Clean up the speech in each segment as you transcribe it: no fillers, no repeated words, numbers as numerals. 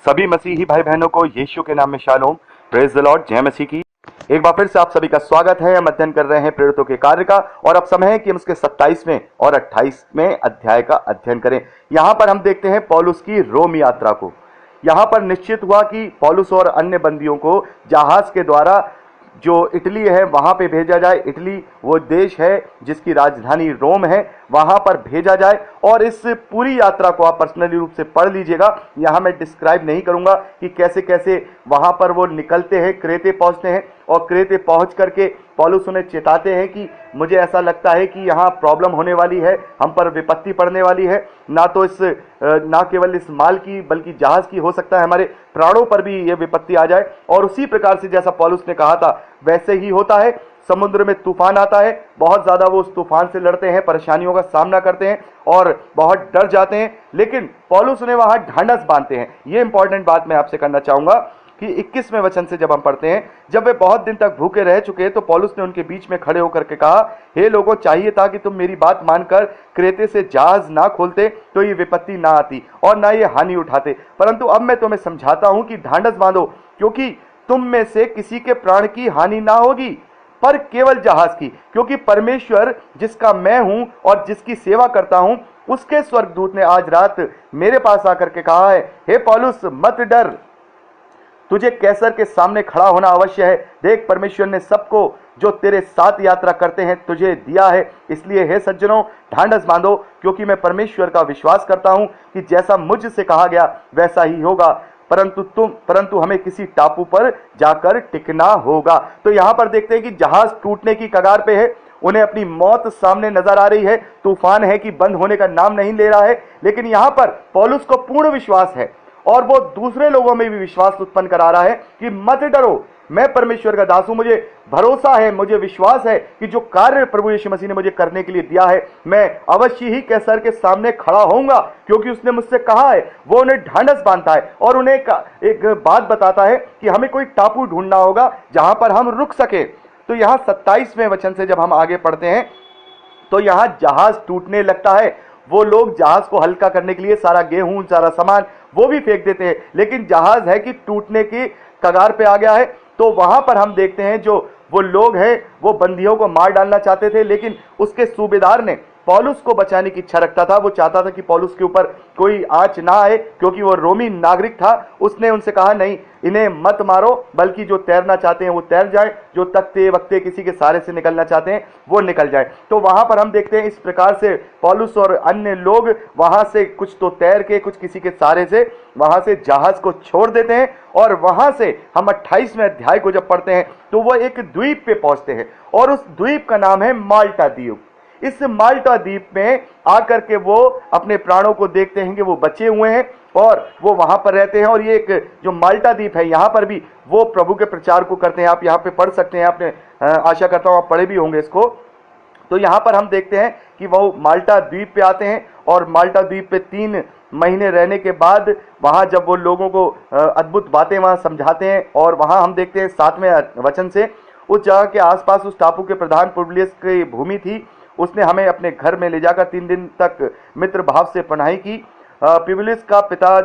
सभी मसीही भाई बहनों को यीशु के नाम में शालोम, प्रेज द लॉर्ड, जय मसीह की। एक बार फिर से आप सभी का स्वागत है। हम अध्ययन कर रहे हैं प्रेरितों के कार्य का, और अब समय है कि हम उसके 27वें और 28वें अध्याय का अध्ययन करें। यहां पर हम देखते हैं पौलुस की रोम यात्रा को। यहां पर निश्चित हुआ कि पौलुस और अन्य बंदियों को जहाज के द्वारा जो इटली है वहां पे भेजा जाए। इटली वो देश है जिसकी राजधानी रोम है, वहां पर भेजा जाए। और इस पूरी यात्रा को आप पर्सनली रूप से पढ़ लीजिएगा। यहां मैं डिस्क्राइब नहीं करूंगा कि कैसे कैसे वहां पर वो निकलते हैं, क्रेते पहुंचते हैं, और क्रेते पहुंच करके पौलुस उन्हें चेताते हैं कि मुझे ऐसा लगता है कि यहाँ प्रॉब्लम होने वाली है, हम पर विपत्ति पड़ने वाली है। ना केवल इस माल की बल्कि जहाज की, हो सकता है हमारे प्राणों पर भी ये विपत्ति आ जाए। और उसी प्रकार से जैसा पौलुस ने कहा था वैसे ही होता है। समुद्र में तूफान आता है, बहुत ज्यादा वो उस तूफान से लड़ते हैं, परेशानियों का सामना करते हैं और बहुत डर जाते हैं, लेकिन पौलुस ने वहां ढांढस बांधते हैं। ये इंपॉर्टेंट बात मैं आपसे करना चाहूंगा कि 21वें वचन से जब हम पढ़ते हैं, जब वे बहुत दिन तक भूखे रह चुके तो पौलुस ने उनके बीच में खड़े होकर के कहा, हे लोगों, चाहिए था कि तुम मेरी बात मानकर क्रेते से जहाज ना खोलते तो ये विपत्ति ना आती और ना ये हानि उठाते। परंतु अब मैं तुम्हें समझाता हूं कि ढांढस बांधो, क्योंकि तुम में से किसी के प्राण की हानि ना होगी, पर केवल जहाज की। क्योंकि परमेश्वर जिसका मैं हूं और जिसकी सेवा करता हूं, उसके स्वर्गदूत ने आज रात मेरे पास आकर के कहा है, हे पौलुस, मत डर, तुझे कैसर के सामने खड़ा होना अवश्य है। देख, परमेश्वर ने सबको जो तेरे साथ यात्रा करते हैं तुझे दिया है। इसलिए हे सज्जनों, ढांढस बांधो, क्योंकि मैं परमेश्वर का विश्वास करता हूं कि जैसा मुझसे कहा गया वैसा ही होगा। परंतु हमें किसी टापू पर जाकर टिकना होगा। तो यहां पर देखते हैं कि जहाज टूटने की कगार पे है, उन्हें अपनी मौत सामने नजर आ रही है। तूफान है कि बंद होने का नाम नहीं ले रहा है, लेकिन यहां पर पौलुस को पूर्ण विश्वास है और वो दूसरे लोगों में भी विश्वास उत्पन्न करा रहा है कि मत डरो, मैं परमेश्वर का दास हूं, मुझे भरोसा है, मुझे विश्वास है कि जो कार्य प्रभु यीशु मसीह ने मुझे करने के लिए दिया है, मैं अवश्य ही कैसर के सामने खड़ा होऊंगा, क्योंकि उसने मुझसे कहा है। वो उन्हें ढांढस बांधता है और उन्हें एक बात बताता है कि हमें कोई टापू ढूंढना होगा जहां पर हम रुक सके। तो यहां 27वें वचन से जब हम आगे पढ़ते हैं तो यहां जहाज टूटने लगता है। वो लोग जहाज को हल्का करने के लिए सारा गेहूं, सारा सामान वो भी फेंक देते हैं, लेकिन जहाज है कि टूटने की कगार पे आ गया है। तो वहां पर हम देखते हैं जो वो लोग हैं वो बंदियों को मार डालना चाहते थे, लेकिन उसके सूबेदार ने पौलुस को बचाने की इच्छा रखता था। वो चाहता था कि पौलुस के ऊपर कोई आंच ना आए, क्योंकि वो रोमी नागरिक था। उसने उनसे कहा, नहीं, इन्हें मत मारो, बल्कि जो तैरना चाहते हैं वो तैर जाए, जो तख्ते वक्ते किसी के सहारे से निकलना चाहते हैं वो निकल जाए। तो वहां पर हम देखते हैं इस प्रकार से पौलुस और अन्य लोग वहां से कुछ तो तैर के, कुछ किसी के सहारे से वहां से जहाज को छोड़ देते हैं। और वहां से हम 28वें अध्याय को जब पढ़ते हैं तो वो एक द्वीप पे पहुंचते हैं, और उस द्वीप का नाम है माल्टा द्वीप। इस माल्टा द्वीप में आकर के वो अपने प्राणों को देखते हैं कि वो बचे हुए हैं और वो वहां पर रहते हैं। और ये एक जो माल्टा द्वीप है, यहां पर भी वो प्रभु के प्रचार को करते हैं। आप यहां पे पढ़ सकते हैं, आपने आशा करता हूं आप पढ़े भी होंगे इसको। तो यहां पर हम देखते हैं कि वो माल्टा द्वीप पे आते हैं, और माल्टा द्वीप पे 3 महीने रहने के बाद वहां जब वो लोगों को अद्भुत बातें वहां समझाते हैं, और वहां हम देखते हैं 7वें वचन से, उस जगह के आसपास उस टापू के प्रधान पुबलियस की भूमि थी। उसने हमें अपने घर में ले जाकर 3 दिन तक मित्र भाव से पढ़ाई की। पुबलियस का पिता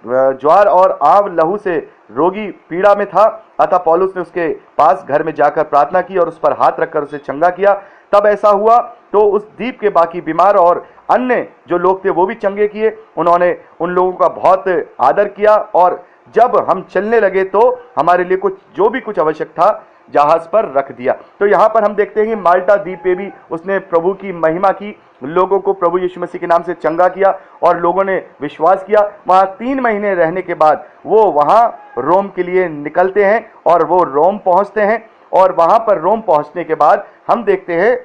ज्वार और आव लहू से रोगी पीड़ा में था, अतः पौलुस ने उसके पास घर में जाकर प्रार्थना की और उस पर हाथ रखकर उसे चंगा किया। तब ऐसा हुआ तो उस द्वीप के बाकी बीमार और अन्य जो लोग थे वो भी चंगे किए। उन्होंने उन लोगों का बहुत आदर किया, और जब हम चलने लगे तो हमारे लिए जो भी कुछ आवश्यक था जहाज पर रख दिया। तो यहां पर हम देखते हैं कि माल्टा द्वीप पे भी उसने प्रभु की महिमा की, लोगों को प्रभु यीशु मसीह के नाम से चंगा किया और लोगों ने विश्वास किया। वहां 3 महीने रहने के बाद वो वहां रोम के लिए निकलते हैं और वो रोम पहुंचते हैं। और वहां पर रोम पहुंचने के बाद हम देखते हैं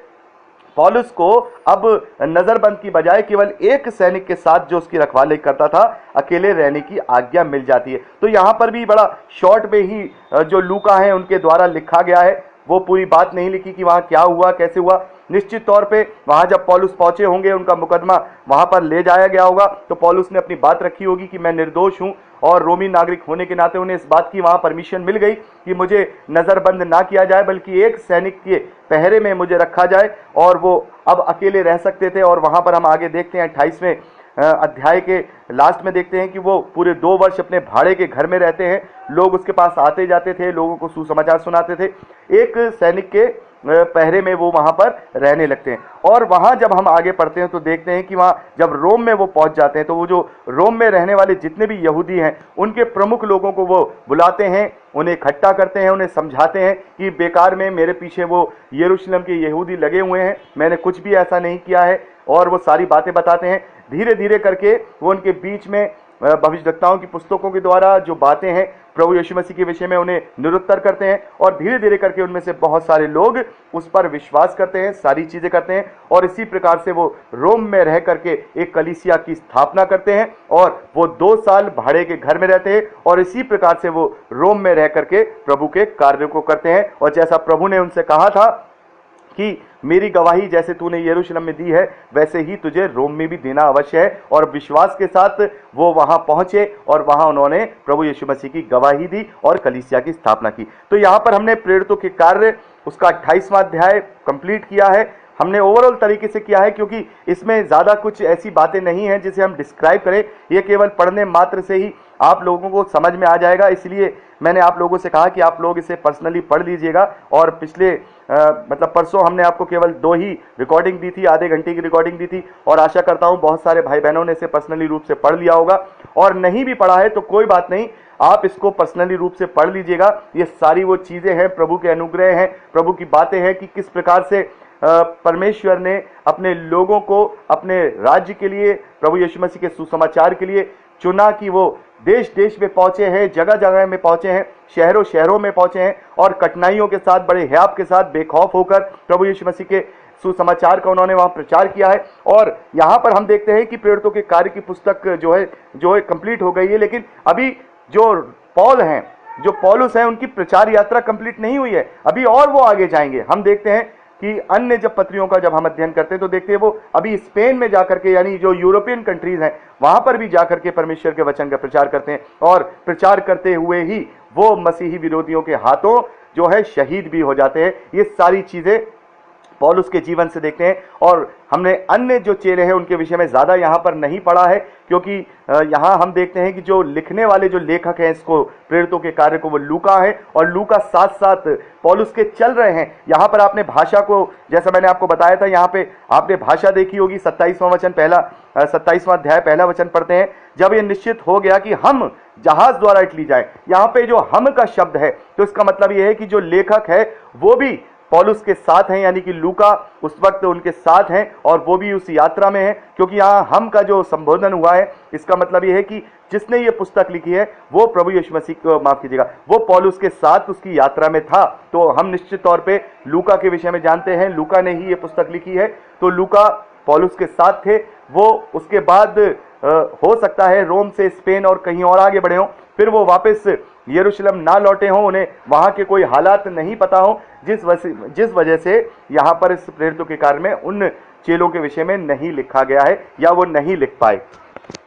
पौलुस को अब नजरबंद की बजाय केवल एक सैनिक के साथ जो उसकी रखवाली करता था, अकेले रहने की आज्ञा मिल जाती है। तो यहां पर भी बड़ा शॉर्ट में ही जो लूका है उनके द्वारा लिखा गया है, वो पूरी बात नहीं लिखी कि वहां क्या हुआ, कैसे हुआ। निश्चित तौर पे वहां जब पौलुस पहुंचे होंगे, उनका मुकदमा वहां पर ले जाया गया होगा, तो पौलुस ने अपनी बात रखी होगी कि मैं निर्दोष हूं, और रोमी नागरिक होने के नाते उन्हें इस बात की वहां परमिशन मिल गई कि मुझे नजरबंद ना किया जाए, बल्कि एक सैनिक के पहरे में मुझे रखा जाए, और वो अब अकेले रह सकते थे। और वहां पर हम आगे देखते हैं 28वें अध्याय के लास्ट में देखते हैं कि वो पूरे 2 वर्ष अपने भाड़े के घर में रहते हैं। लोग उसके पास आते जाते थे, लोगों को सुसमाचार सुनाते थे। एक सैनिक के पहरे में वो वहां पर रहने लगते हैं। और वहां जब हम आगे पढ़ते हैं तो देखते हैं कि वहां जब रोम में वो पहुंच जाते हैं तो वो जो रोम में रहने वाले जितने भी यहूदी हैं उनके प्रमुख लोगों को वो बुलाते हैं, उन्हें इकट्ठा करते हैं, उन्हें समझाते हैं कि बेकार में मेरे पीछे वो यरूशलेम के यहूदी लगे हुए हैं, मैंने कुछ भी ऐसा नहीं किया है। और वो सारी बातें बताते हैं। धीरे धीरे करके वो उनके बीच में भविष्यद्वक्ताओं की पुस्तकों के द्वारा जो बातें हैं प्रभु यीशु मसीह के विषय में उन्हें निरुत्तर करते हैं। और धीरे धीरे करके उनमें से बहुत सारे लोग उस पर विश्वास करते हैं, सारी चीजें करते हैं। और इसी प्रकार से वो रोम में रह करके एक कलीसिया की स्थापना करते हैं और वो 2 साल भाड़े के घर में रहते हैं। और इसी प्रकार से वो रोम में रह करके प्रभु के कार्यों को करते हैं। और जैसा प्रभु ने उनसे कहा था कि मेरी गवाही जैसे तूने यरूशलेम में दी है वैसे ही तुझे रोम में भी देना अवश्य है। और विश्वास के साथ वो वहां पहुंचे और वहां उन्होंने प्रभु यीशु मसीह की गवाही दी और कलीसिया की स्थापना की। तो यहां पर हमने प्रेरितों के कार्य उसका 28वां अध्याय कंप्लीट किया है। हमने ओवरऑल तरीके से किया है क्योंकि इसमें ज़्यादा कुछ ऐसी बातें नहीं हैं जिसे हम डिस्क्राइब करें। ये केवल पढ़ने मात्र से ही आप लोगों को समझ में आ जाएगा। इसलिए मैंने आप लोगों से कहा कि आप लोग इसे पर्सनली पढ़ लीजिएगा। और पिछले मतलब परसों हमने आपको केवल 2 ही रिकॉर्डिंग दी थी, आधे घंटे की रिकॉर्डिंग दी थी। और आशा करता हूँ बहुत सारे भाई बहनों ने इसे पर्सनली रूप से पढ़ लिया होगा। और नहीं भी पढ़ा है तो कोई बात नहीं, आप इसको पर्सनली रूप से पढ़ लीजिएगा। ये सारी वो चीज़ें हैं, प्रभु के अनुग्रह हैं, प्रभु की बातें हैं कि किस प्रकार से परमेश्वर ने अपने लोगों को अपने राज्य के लिए, प्रभु यीशु मसीह के सुसमाचार के लिए चुना कि वो देश देश में पहुंचे हैं, जगह जगह में पहुंचे हैं, शहरों शहरों में पहुंचे हैं और कठिनाइयों के साथ, बड़े हयाब के साथ, बेखौफ होकर प्रभु यीशु मसीह के सुसमाचार का उन्होंने वहां प्रचार किया है। और यहां पर हम देखते हैं कि प्रेरितों के कार्य की पुस्तक जो है कंप्लीट हो गई है। लेकिन अभी जो पौल हैं, जो पौलुस हैं, उनकी प्रचार यात्रा कंप्लीट नहीं हुई है, अभी और वो आगे जाएंगे। हम देखते हैं कि अन्य जब पत्रियों का जब हम अध्ययन करते हैं तो देखते हैं वो अभी स्पेन में जाकर के, यानी जो यूरोपियन कंट्रीज हैं, वहां पर भी जाकर के परमेश्वर के वचन का प्रचार करते हैं। और प्रचार करते हुए ही वो मसीही विरोधियों के हाथों जो है शहीद भी हो जाते हैं। ये सारी चीजें पौलुस के जीवन से देखते हैं। और हमने अन्य जो चेले हैं उनके विषय में ज़्यादा यहाँ पर नहीं पढ़ा है क्योंकि यहाँ हम देखते हैं कि जो लिखने वाले जो लेखक हैं इसको, प्रेरितों के कार्य को, वो लूका है। और लूका साथ साथ पौलुस के चल रहे हैं। यहाँ पर आपने भाषा को, जैसा मैंने आपको बताया था, यहाँ पे आपने भाषा देखी होगी। 27वां वचन 27वां अध्याय पहला वचन पढ़ते हैं, जब ये निश्चित हो गया कि हम जहाज द्वारा इटली जाए। यहाँ पे जो हम का शब्द है तो इसका मतलब ये है कि जो लेखक है वो भी पौलुस के साथ हैं, यानी कि लूका उस वक्त उनके साथ हैं और वो भी उस यात्रा में है। क्योंकि यहाँ हम का जो संबोधन हुआ है इसका मतलब ये है कि जिसने ये पुस्तक लिखी है वो प्रभु यीशु मसीह को, माफ कीजिएगा, वो पौलुस के साथ उसकी यात्रा में था। तो हम निश्चित तौर पे लूका के विषय में जानते हैं, लूका ने ही ये पुस्तक लिखी है। तो लूका पौलुस के साथ थे। वो उसके बाद हो सकता है रोम से स्पेन और कहीं और आगे बढ़े हों, फिर वो वापस यरूशलेम ना लौटे हों, उन्हें वहाँ के कोई हालात नहीं पता हो, जिस वजह से यहाँ पर इस प्रेरितों के कार्य में उन चेलों के विषय में नहीं लिखा गया है या वो नहीं लिख पाए।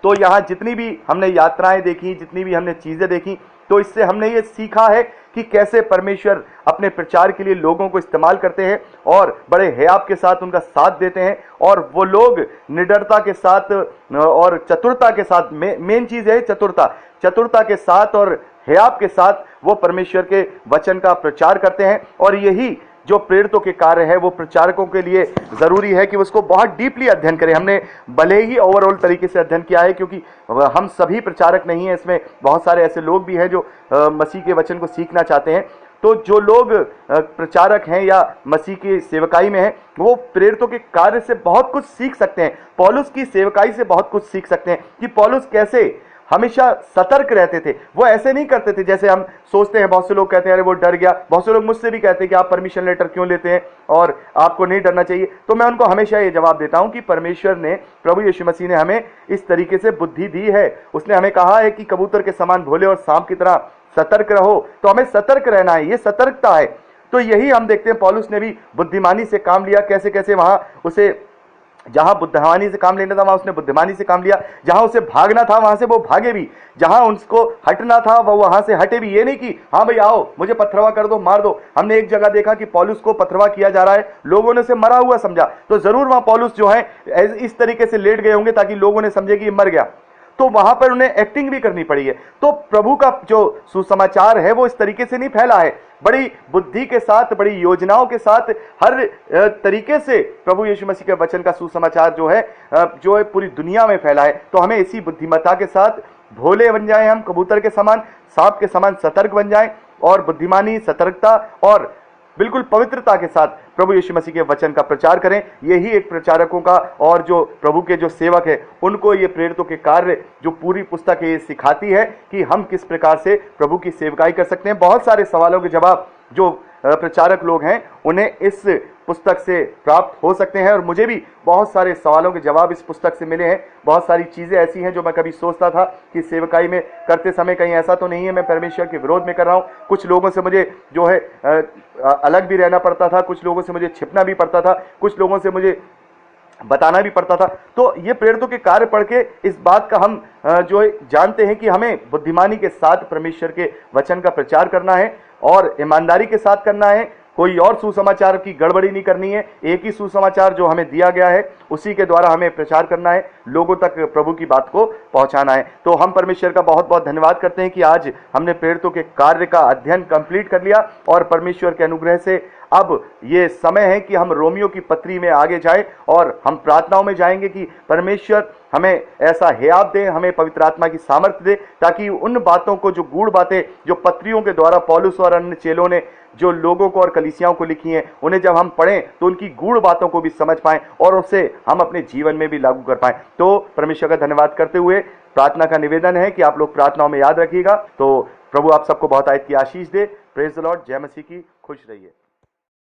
तो यहाँ जितनी भी हमने यात्राएं देखी, जितनी भी हमने चीज़ें देखी, तो इससे हमने ये सीखा है कि कैसे परमेश्वर अपने प्रचार के लिए लोगों को इस्तेमाल करते हैं और बड़े हयाब के साथ उनका साथ देते हैं। और वो लोग निडरता के साथ और चतुरता के साथ, मेन चीज़ है चतुरता के साथ और हयाब के साथ वो परमेश्वर के वचन का प्रचार करते हैं। और यही जो प्रेरितों के कार्य है वो प्रचारकों के लिए ज़रूरी है कि उसको बहुत डीपली अध्ययन करें। हमने भले ही ओवरऑल तरीके से अध्ययन किया है क्योंकि हम सभी प्रचारक नहीं हैं, इसमें बहुत सारे ऐसे लोग भी हैं जो मसीह के वचन को सीखना चाहते हैं। तो जो लोग प्रचारक हैं या मसीह की सेवकाई में हैं वो प्रेरितों के कार्य से बहुत कुछ सीख सकते हैं, पौलुस की सेवकाई से बहुत कुछ सीख सकते हैं कि पौलुस कैसे हमेशा सतर्क रहते थे। वो ऐसे नहीं करते थे जैसे हम सोचते हैं। बहुत से लोग कहते हैं अरे वो डर गया। बहुत से लोग मुझसे भी कहते हैं कि आप परमिशन लेटर क्यों लेते हैं और आपको नहीं डरना चाहिए। तो मैं उनको हमेशा ये जवाब देता हूं कि परमेश्वर ने, प्रभु यीशु मसीह ने हमें इस तरीके से बुद्धि दी है। उसने हमें कहा है कि कबूतर के समान भोले और सांप की तरह सतर्क रहो, तो हमें सतर्क रहना है, ये सतर्कता है। तो यही हम देखते हैं पौलुस ने भी बुद्धिमानी से काम लिया, कैसे कैसे वहां उसे जहां बुद्धिमानी से काम लेना था वहां उसने बुद्धिमानी से काम लिया, जहां उसे भागना था वहां से वो भागे भी, जहां उसको हटना था वो वहां से हटे भी। ये नहीं कि हाँ भाई आओ मुझे पथरवा कर दो, मार दो। हमने एक जगह देखा कि पौलुस को पथरवा किया जा रहा है, लोगों ने उसे मरा हुआ समझा, तो जरूर वहां पौलुस जो है इस तरीके से लेट गए होंगे ताकि लोगों ने समझे कि ये मर गया, तो वहां पर उन्हें एक्टिंग भी करनी पड़ी है। तो प्रभु का जो सुसमाचार है वो इस तरीके से नहीं फैला है, बड़ी बुद्धि के साथ, बड़ी योजनाओं के साथ, हर तरीके से प्रभु यीशु मसीह के वचन का सुसमाचार जो है पूरी दुनिया में फैला है। तो हमें इसी बुद्धिमत्ता के साथ भोले बन जाएं, हम कबूतर के समान, सांप के समान सतर्क बन जाएं, और बुद्धिमानी, सतर्कता और बिल्कुल पवित्रता के साथ प्रभु यीशु मसीह के वचन का प्रचार करें। यही एक प्रचारकों का और जो प्रभु के जो सेवक है उनको ये प्रेरितों के कार्य जो पूरी पुस्तक ये सिखाती है कि हम किस प्रकार से प्रभु की सेवकाई कर सकते हैं। बहुत सारे सवालों के जवाब जो प्रचारक लोग हैं उन्हें इस पुस्तक से प्राप्त हो सकते हैं, और मुझे भी बहुत सारे सवालों के जवाब इस पुस्तक से मिले हैं। बहुत सारी चीज़ें ऐसी हैं जो मैं कभी सोचता था कि सेवकाई में करते समय कहीं ऐसा तो नहीं है मैं परमेश्वर के विरोध में कर रहा हूँ। कुछ लोगों से मुझे जो है अलग भी रहना पड़ता था, कुछ लोगों से मुझे छिपना भी पड़ता था, कुछ लोगों से मुझे बताना भी पड़ता था। तो ये प्रेरितों के कार्य पढ़ के इस बात का हम जो है जानते हैं कि हमें बुद्धिमानी के साथ परमेश्वर के वचन का प्रचार करना है और ईमानदारी के साथ करना है। कोई और सुसमाचार की गड़बड़ी नहीं करनी है, एक ही सुसमाचार जो हमें दिया गया है उसी के द्वारा हमें प्रचार करना है, लोगों तक प्रभु की बात को पहुंचाना है। तो हम परमेश्वर का बहुत बहुत धन्यवाद करते हैं कि आज हमने प्रेरितों के कार्य का अध्ययन कंप्लीट कर लिया, और परमेश्वर के अनुग्रह से अब ये समय है कि हम रोमियो की पत्री में आगे जाएं और हम प्रार्थनाओं में जाएंगे कि परमेश्वर हमें ऐसा हियाव दे, हमें पवित्र आत्मा की सामर्थ्य दे, ताकि उन बातों को, जो गूढ़ बातें जो पत्रियों के द्वारा पौलुस और अन्य चेलों ने जो लोगों को और कलीसियाओं को लिखी हैं, उन्हें जब हम पढ़ें तो उनकी गूढ़ बातों को भी समझ पाएं और उसे हम अपने जीवन में भी लागू कर पाएं। तो परमेश्वर का धन्यवाद करते हुए प्रार्थना का निवेदन है कि आप लोग प्रार्थनाओं में याद रखिएगा। तो प्रभु आप सबको बहुत आयत की आशीष दे। Praise the lord. जय मसीह की। खुश रहिए।